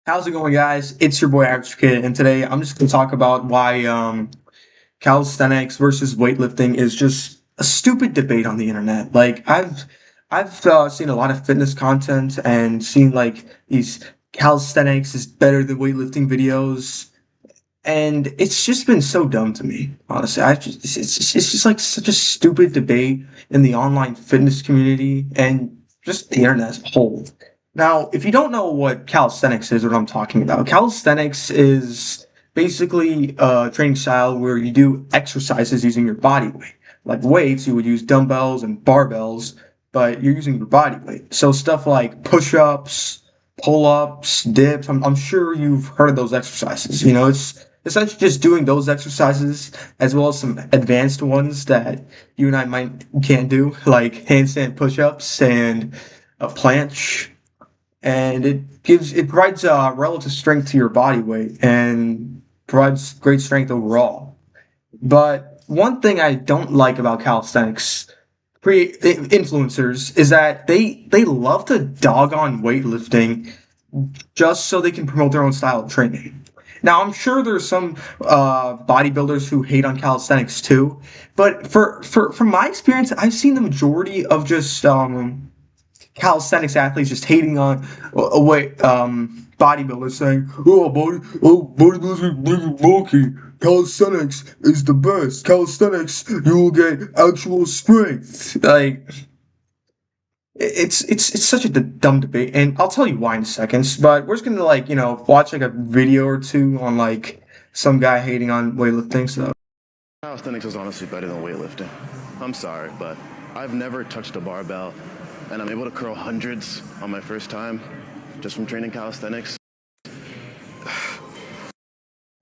How's it going, guys? It's your boy Average Kid, and today I'm just going to talk about why calisthenics versus weightlifting is just a stupid debate on the internet. I've seen a lot of fitness content and seen like these calisthenics is better than weightlifting videos, and it's just been so dumb to me. Honestly, it's just like such a stupid debate in the online fitness community and just the internet as a whole. Now, if you don't know what calisthenics is, what I'm talking about, calisthenics is basically a training style where you do exercises using your body weight. Like weights, you would use dumbbells and barbells, but you're using your body weight. So stuff like push-ups, pull-ups, dips. I'm sure you've heard of those exercises. It's essentially just doing those exercises as well as some advanced ones that you and I might can't do, like handstand push-ups and a planche, and it provides relative strength to your body weight and provides great strength overall. But one thing I don't like about calisthenics influencers is that they love to dog on weightlifting just so they can promote their own style of training. Now, I'm sure there's some bodybuilders who hate on calisthenics too, but from my experience, I've seen the majority of just calisthenics athletes just hating on bodybuilders, saying, bodybuilders are big bulky. Calisthenics is the best. Calisthenics, you will get actual strength." Like, it's such a dumb debate, and I'll tell you why in a second. But we're just gonna watch like a video or two on like some guy hating on weightlifting. So Calisthenics is honestly better than weightlifting. I'm sorry, but I've never touched a barbell, and I'm able to curl hundreds on my first time just from training calisthenics.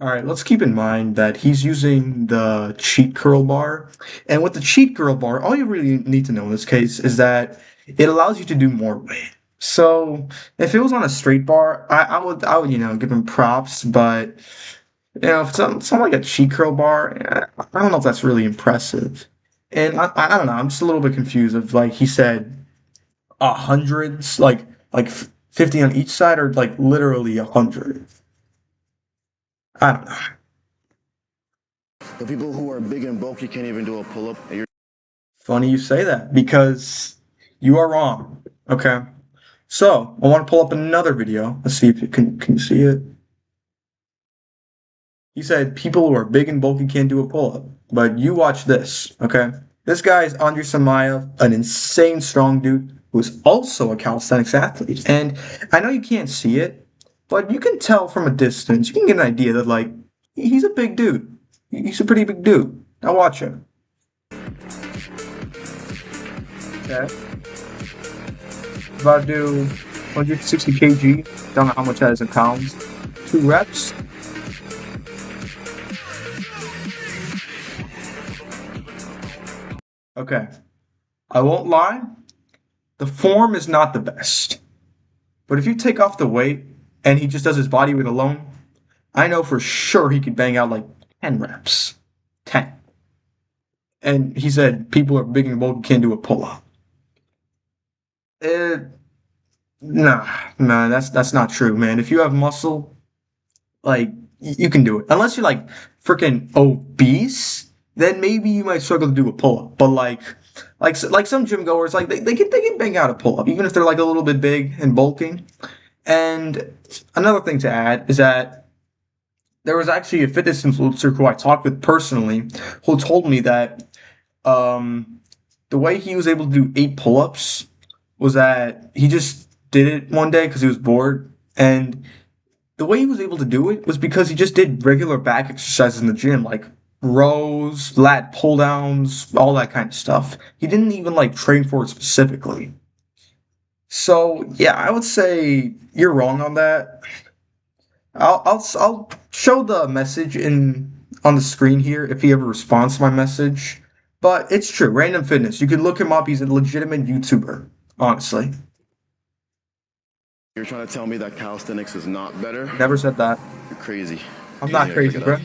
all right, let's keep in mind that he's using the cheat curl bar. And with the cheat curl bar, all you really need to know in this case is that it allows you to do more weight. So if it was on a straight bar, I would give him props, but if it's something like a cheat curl bar, I don't know if that's really impressive. And I don't know, I'm just a little bit confused of like he said hundreds, like 50 on each side, or like literally 100. I don't know. The people who are big and bulky can't even do a pull-up. Funny you say that because you are wrong. Okay. So I want to pull up another video. Let's see if you can you see it. He said people who are big and bulky can't do a pull-up. But you watch this, okay? This guy is Andrew Samaya, an insane strong dude who's also a calisthenics athlete. And I know you can't see it, but you can tell from a distance, you can get an idea that like he's a big dude. He's a pretty big dude. Now watch him. Okay. About to do 160 kg. Don't know how much that is in pounds. 2 reps. Okay. I won't lie. The form is not the best. But if you take off the weight and he just does his body weight alone, I know for sure he could bang out like 10 reps. 10. And he said people are big and bulky can't do a pull-up. Nah, that's not true, man. If you have muscle, like you can do it. Unless you're like freaking obese, then maybe you might struggle to do a pull-up. But like some gym goers, like they can bang out a pull-up, even if they're like a little bit big and bulking. And another thing to add is that there was actually a fitness influencer who I talked with personally who told me that the way he was able to do 8 pull-ups was that he just did it one day because he was bored. And the way he was able to do it was because he just did regular back exercises in the gym, like rows, lat pull downs, all that kind of stuff. He didn't even like train for it specifically. So yeah, I would say you're wrong on that. I'll show the message in on the screen here if he ever responds to my message. But it's true, Random Fitness. You can look him up. He's a legitimate YouTuber, honestly. You're trying to tell me that calisthenics is not better? Never said that. You're crazy. I'm not crazy, bro.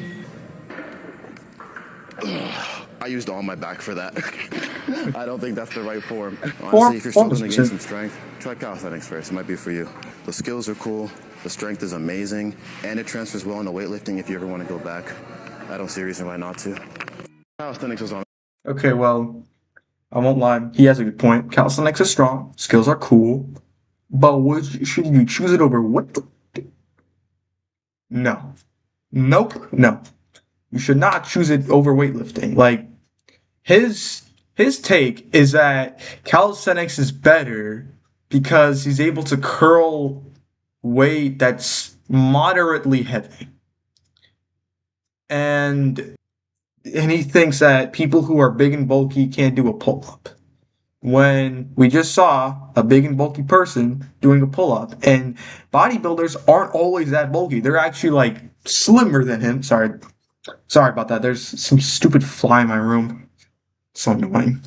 I used all my back for that. I don't think that's the right form. Form, Honestly, if you're form is struggling to gain good. some strength, try calisthenics first. It might be for you. The skills are cool, the strength is amazing, and it transfers well into weightlifting if you ever want to go back. I don't see a reason why not to. Calisthenics is on. Okay, well, I won't lie. He has a good point. Calisthenics is strong. Skills are cool. But should you choose it over what? No. Nope. No. You should not choose it over weightlifting. Like his his take is that calisthenics is better because he's able to curl weight that's moderately heavy. And he thinks that people who are big and bulky can't do a pull up. When we just saw a big and bulky person doing a pull up, and bodybuilders aren't always that bulky. They're actually like slimmer than him. Sorry about that. There's some stupid fly in my room. So annoying.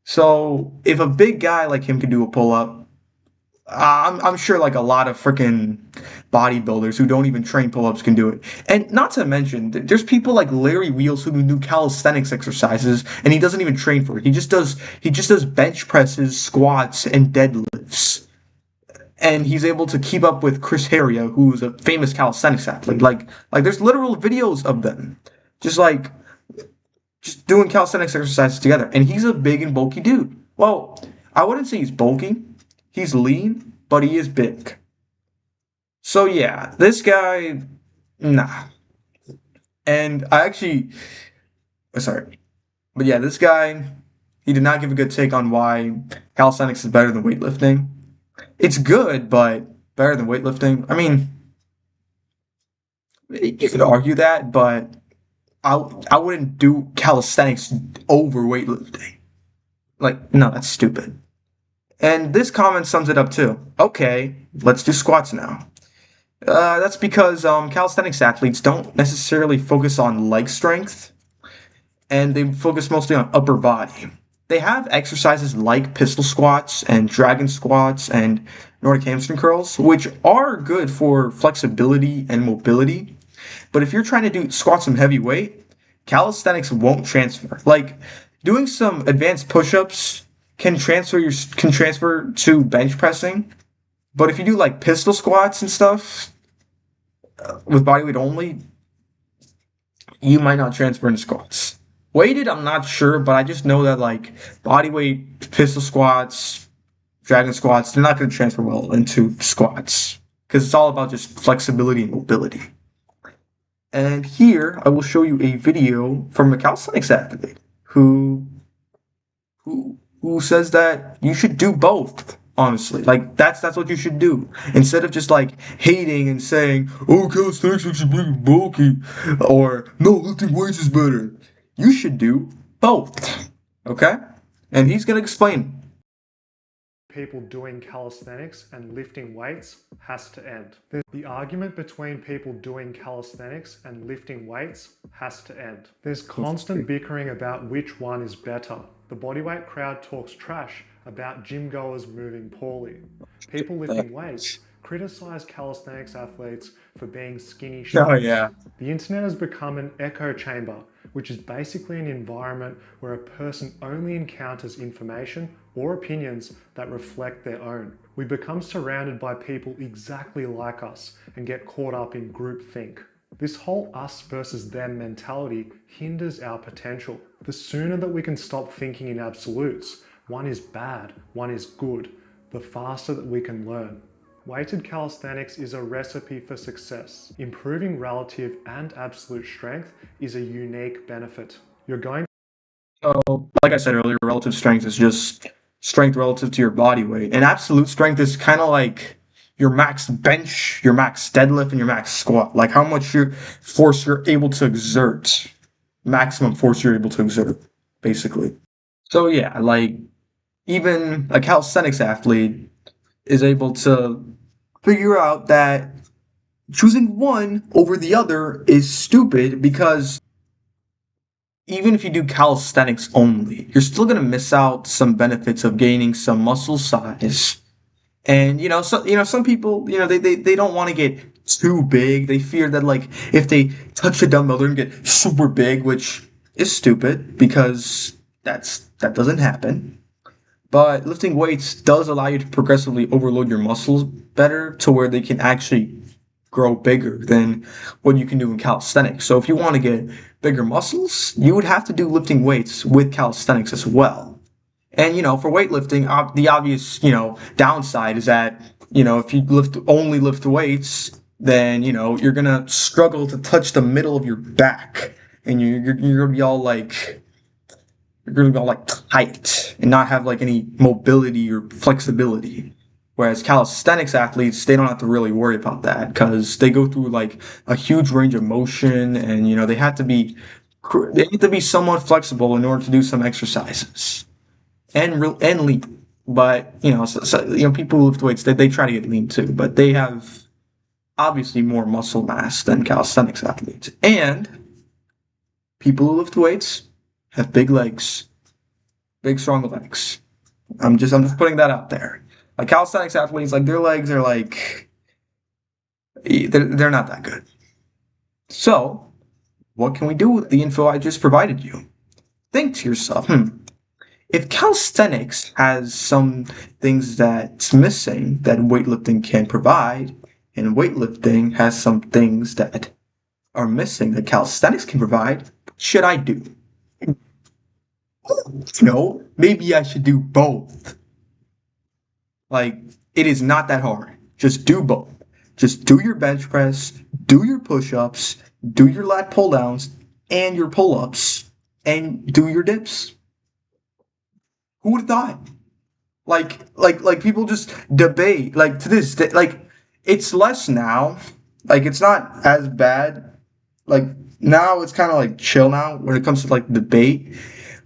So if a big guy like him can do a pull up, I'm sure like a lot of freaking bodybuilders who don't even train pull ups can do it. And not to mention, there's people like Larry Wheels who do calisthenics exercises, and he doesn't even train for it. He just does bench presses, squats, and deadlifts. And he's able to keep up with Chris Heria, who's a famous calisthenics athlete. Like there's literal videos of them, just like just doing calisthenics exercises together. And he's a big and bulky dude. Well, I wouldn't say he's bulky. He's lean, but he is big. So yeah, this guy, nah. And I actually, sorry, but yeah, this guy, he did not give a good take on why calisthenics is better than weightlifting. It's good, but better than weightlifting. I mean, you could argue that, but I wouldn't do calisthenics over weightlifting. Like, no, that's stupid. And this comment sums it up too. Okay, let's do squats now. That's because calisthenics athletes don't necessarily focus on leg strength, and they focus mostly on upper body. They have exercises like pistol squats and dragon squats and Nordic hamstring curls, which are good for flexibility and mobility. But if you're trying to do squats some heavy weight, calisthenics won't transfer. Like doing some advanced push-ups can transfer to bench pressing, but if you do like pistol squats and stuff with bodyweight only, you might not transfer into squats. Weighted, I'm not sure, but I just know that like bodyweight pistol squats, dragon squats, they're not going to transfer well into squats because it's all about just flexibility and mobility. And here I will show you a video from a calisthenics athlete who says that you should do both. Honestly, like that's what you should do instead of just like hating and saying, "Oh, calisthenics makes you big and bulky," or "No, lifting weights is better." You should do both, okay? And he's gonna explain. People doing calisthenics and lifting weights has to end. The argument between people doing calisthenics and lifting weights has to end. There's constant bickering about which one is better. The bodyweight crowd talks trash about gym goers moving poorly. People lifting weights criticize calisthenics athletes for being skinny Oh shapes. yeah, The internet has become an echo chamber, which is basically an environment where a person only encounters information or opinions that reflect their own. We become surrounded by people exactly like us and get caught up in groupthink. This whole us versus them mentality hinders our potential. The sooner that we can stop thinking in absolutes, one is bad, one is good, the faster that we can learn. Weighted calisthenics is a recipe for success. Improving relative and absolute strength is a unique benefit. You're going so like I said earlier, relative strength is just strength relative to your body weight, and absolute strength is kind of like your max bench, your max deadlift, and your max squat. Like how much force you're able to exert, maximum force you're able to exert, basically. So yeah, like even a calisthenics athlete is able to figure out that choosing one over the other is stupid because even if you do calisthenics only, you're still going to miss out some benefits of gaining some muscle size. And some people, they don't want to get too big. They fear that like if they touch a dumbbell, they're gonna get super big, which is stupid because that doesn't happen. But lifting weights does allow you to progressively overload your muscles better to where they can actually grow bigger than what you can do in calisthenics. So if you want to get bigger muscles, you would have to do lifting weights with calisthenics as well. And for weightlifting, the obvious downside is that if you only lift weights, then you're gonna struggle to touch the middle of your back, and you're gonna be all like tight and not have like any mobility or flexibility. Whereas calisthenics athletes, they don't have to really worry about that because they go through like a huge range of motion, and they have to be somewhat flexible in order to do some exercises and lean. But people who lift weights, they try to get lean too, but they have obviously more muscle mass than calisthenics athletes. And people who lift weights have big legs, big strong legs. I'm just putting that out there. Like calisthenics athletes, like their legs are like they're not that good. So, what can we do with the info I just provided you? Think to yourself, if calisthenics has some things that's missing that weightlifting can provide, and weightlifting has some things that are missing that calisthenics can provide, what should I do? No, maybe I should do both. Like, it is not that hard. Just do both. Just do your bench press, do your push-ups, do your lat pull-downs, and your pull-ups, and do your dips. Who would have thought? Like people just debate. Like to this day, like it's less now. Like it's not as bad. Like now it's kind of like chill now when it comes to like debate,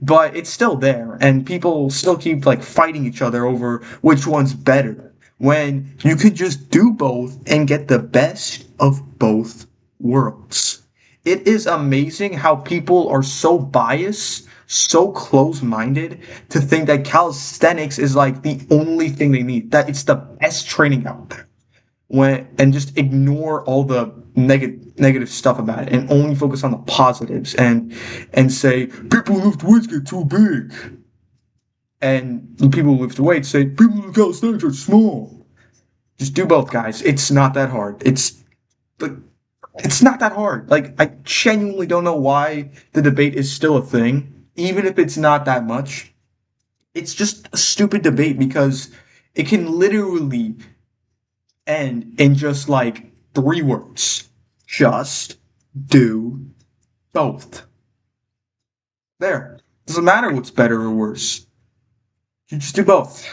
but it's still there, and people still keep like fighting each other over which one's better. When you could just do both and get the best of both worlds. It is amazing how people are so biased, so close-minded to think that calisthenics is like the only thing they need, that it's the best training out there. And just ignore all the negative stuff about it and only focus on the positives and say people who lift weights get too big. And the people who lift weights say people who calisthenics are small. Just do both, guys. It's not that hard. It's not that hard. Like, I genuinely don't know why the debate is still a thing, even if it's not that much. It's just a stupid debate because it can literally end in just like 3 words. Just do both. There. Doesn't matter what's better or worse. You just do both.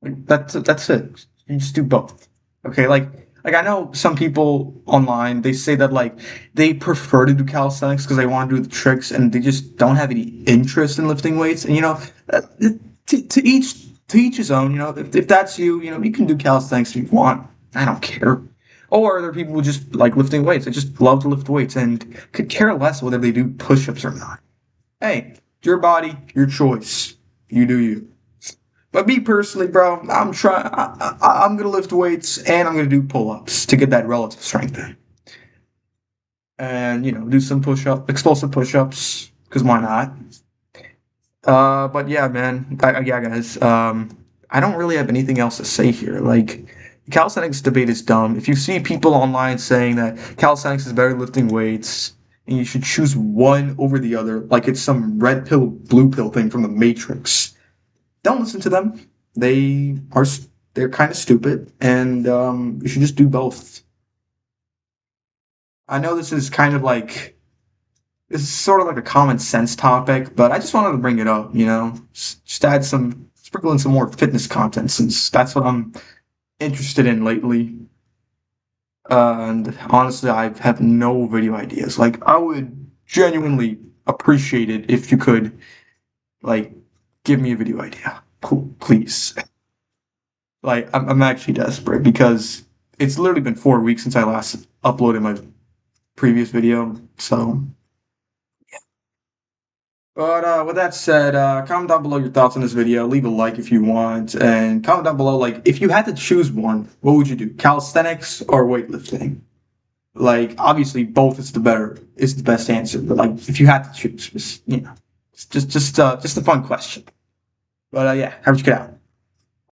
Like, that's it. You just do both. Okay, like I know some people online, they say that like they prefer to do calisthenics because they want to do the tricks and they just don't have any interest in lifting weights. And uh, to each his own. If that's you, you can do calisthenics if you want. I don't care. Or there are people who just like lifting weights. They just love to lift weights and could care less whether they do push-ups or not. Hey, your body, your choice. You do you. But me personally, bro, I'm gonna lift weights and I'm gonna do pull-ups to get that relative strength in. And do some explosive push-ups, because why not? But yeah, man, yeah, guys. I don't really have anything else to say here. Like, the calisthenics debate is dumb. If you see people online saying that calisthenics is better than lifting weights, and you should choose one over the other, like it's some red pill, blue pill thing from the Matrix, don't listen to them. They're kind of stupid, and you should just do both. I know this is sort of like a common sense topic, but I just wanted to bring it up. Just sprinkle in some more fitness content since that's what I'm interested in lately. And honestly, I have no video ideas. Like, I would genuinely appreciate it if you could, like, give me a video idea, please. Like, I'm actually desperate because it's literally been 4 weeks since I last uploaded my previous video. So, but with that said, comment down below your thoughts on this video. Leave a like if you want, and comment down below, like, if you had to choose one, what would you do? Calisthenics or weightlifting? Like, obviously, both is the best answer. But like, if you had to choose, just Just a fun question. But yeah, average kid out.